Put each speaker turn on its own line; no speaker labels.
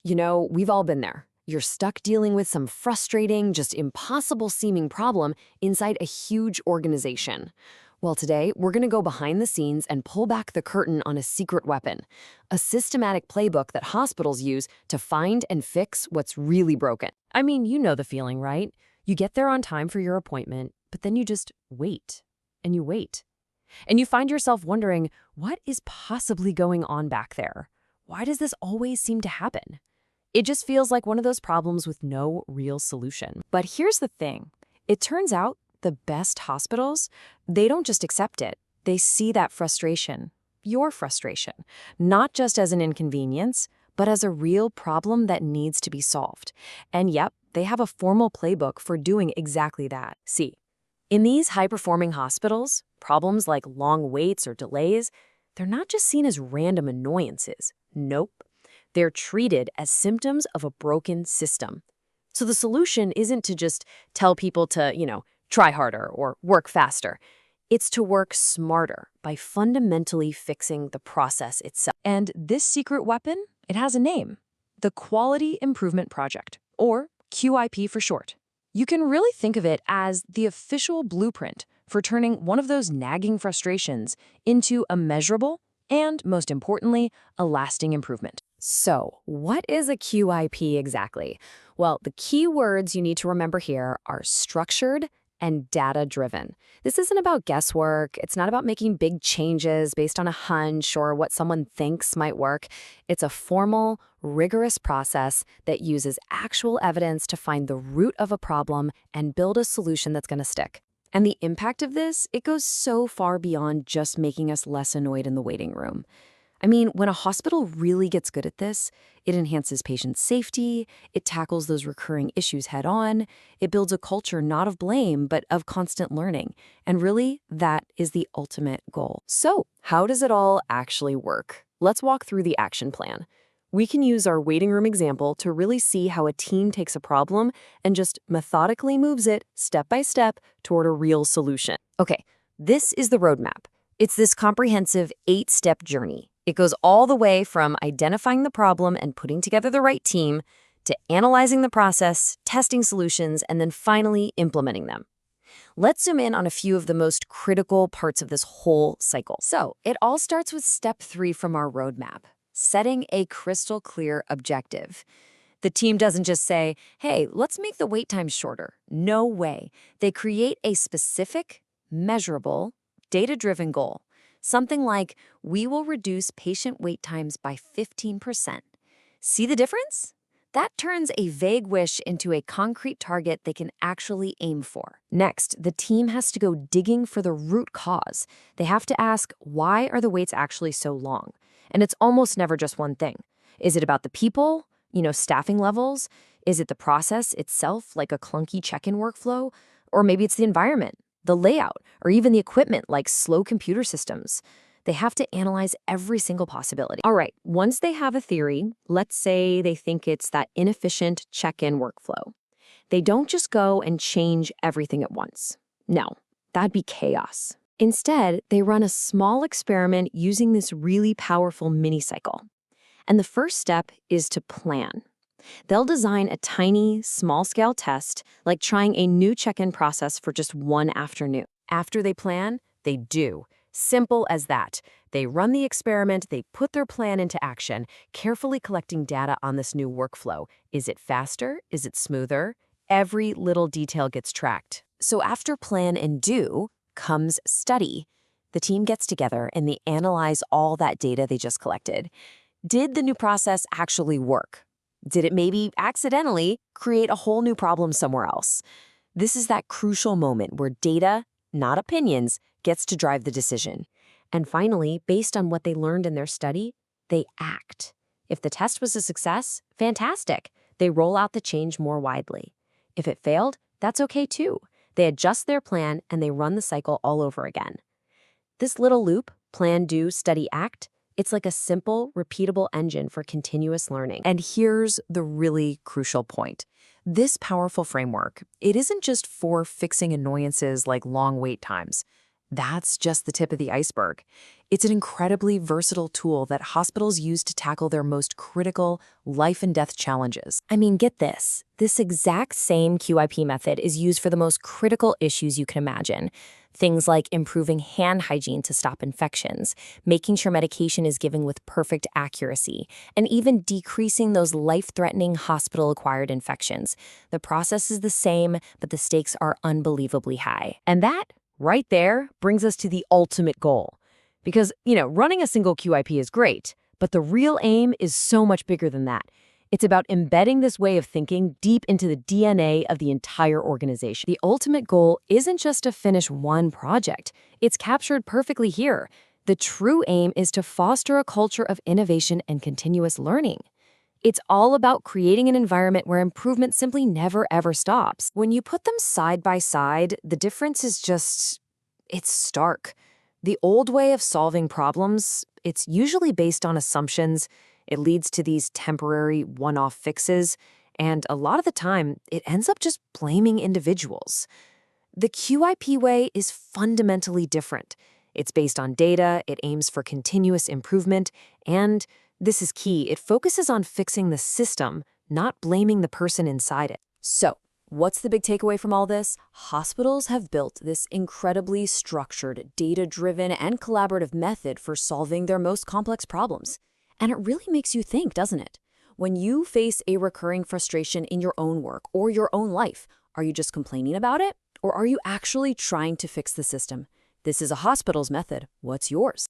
We've all been there. You're stuck dealing with some frustrating, just impossible seeming problem inside a huge organization. Well, today, we're going to go behind the scenes and pull back the curtain on a secret weapon, a systematic playbook that hospitals use to find and fix what's really broken. I mean, you know the feeling, right? You get there on time for your appointment, but then you just wait, and you wait. And you find yourself wondering, what is possibly going on back there? Why does this always seem to happen? It just feels like one of those problems with no real solution. But here's the thing. It turns out the best hospitals, they don't just accept it. They see that frustration, your frustration, not just as an inconvenience, but as a real problem that needs to be solved. And yep, they have a formal playbook for doing exactly that. See, in these high-performing hospitals, problems like long waits or delays, they're not just seen as random annoyances. Nope. They're treated as symptoms of a broken system. So the solution isn't to just tell people to, try harder or work faster. It's to work smarter by fundamentally fixing the process itself. And this secret weapon, it has a name, the Quality Improvement Project, or QIP for short. You can really think of it as the official blueprint for turning one of those nagging frustrations into a measurable and, most importantly, a lasting improvement. So, what is a QIP exactly? Well, the key words you need to remember here are structured and data-driven. This isn't about guesswork. It's not about making big changes based on a hunch or what someone thinks might work. It's a formal, rigorous process that uses actual evidence to find the root of a problem and build a solution that's going to stick. And the impact of this, it goes so far beyond just making us less annoyed in the waiting room. I mean, when a hospital really gets good at this, it enhances patient safety, it tackles those recurring issues head on, it builds a culture not of blame, but of constant learning. And really, that is the ultimate goal. So, how does it all actually work? Let's walk through the action plan. We can use our waiting room example to really see how a team takes a problem and just methodically moves it step by step toward a real solution. Okay, this is the roadmap. It's this comprehensive 8-step journey. It goes all the way from identifying the problem and putting together the right team to analyzing the process, testing solutions, and then finally implementing them. Let's zoom in on a few of the most critical parts of this whole cycle. So, it all starts with step 3 from our roadmap, setting a crystal clear objective. The team doesn't just say, hey, let's make the wait time shorter. No way. They create a specific, measurable, data-driven goal. Something like, we will reduce patient wait times by 15%. See the difference? That turns a vague wish into a concrete target they can actually aim for. Next, the team has to go digging for the root cause. They have to ask, why are the waits actually so long? And it's almost never just one thing. Is it about the people, staffing levels? Is it the process itself, like a clunky check-in workflow? Or maybe it's the environment, the layout, or even the equipment like slow computer systems. They have to analyze every single possibility. All right, once they have a theory, let's say they think it's that inefficient check-in workflow. They don't just go and change everything at once. No, that'd be chaos. Instead, they run a small experiment using this really powerful mini-cycle. And the first step is to plan. They'll design a tiny, small-scale test, like trying a new check-in process for just one afternoon. After they plan, they do. Simple as that. They run the experiment, they put their plan into action, carefully collecting data on this new workflow. Is it faster? Is it smoother? Every little detail gets tracked. So after plan and do comes study. The team gets together and they analyze all that data they just collected. Did the new process actually work? Did it maybe accidentally create a whole new problem somewhere else? This is that crucial moment where data, not opinions, gets to drive the decision. And finally, based on what they learned in their study, they act. If the test was a success, fantastic. They roll out the change more widely. If it failed, that's okay too. They adjust their plan and they run the cycle all over again. This little loop, plan, do, study, act, it's like a simple, repeatable engine for continuous learning. And here's the really crucial point. This powerful framework, it isn't just for fixing annoyances like long wait times. That's just the tip of the iceberg. It's an incredibly versatile tool that hospitals use to tackle their most critical life and death challenges.
I mean, get this. This exact same QIP method is used for the most critical issues you can imagine. Things like improving hand hygiene to stop infections, making sure medication is given with perfect accuracy, and even decreasing those life-threatening hospital-acquired infections. The process is the same, but the stakes are unbelievably high.
And that, right there, brings us to the ultimate goal. Because, running a single QIP is great, but the real aim is so much bigger than that. It's about embedding this way of thinking deep into the DNA of the entire organization. The ultimate goal isn't just to finish one project. It's captured perfectly here. The true aim is to foster a culture of innovation and continuous learning. It's all about creating an environment where improvement simply never, ever stops. When you put them side by side, the difference is it's stark. The old way of solving problems, it's usually based on assumptions. It leads to these temporary one-off fixes, and a lot of the time, it ends up just blaming individuals. The QIP way is fundamentally different. It's based on data, it aims for continuous improvement, and this is key, it focuses on fixing the system, not blaming the person inside it. So, what's the big takeaway from all this? Hospitals have built this incredibly structured, data-driven, and collaborative method for solving their most complex problems. And it really makes you think, doesn't it? When you face a recurring frustration in your own work or your own life, are you just complaining about it? Or are you actually trying to fix the system? This is a hospital's method. What's yours?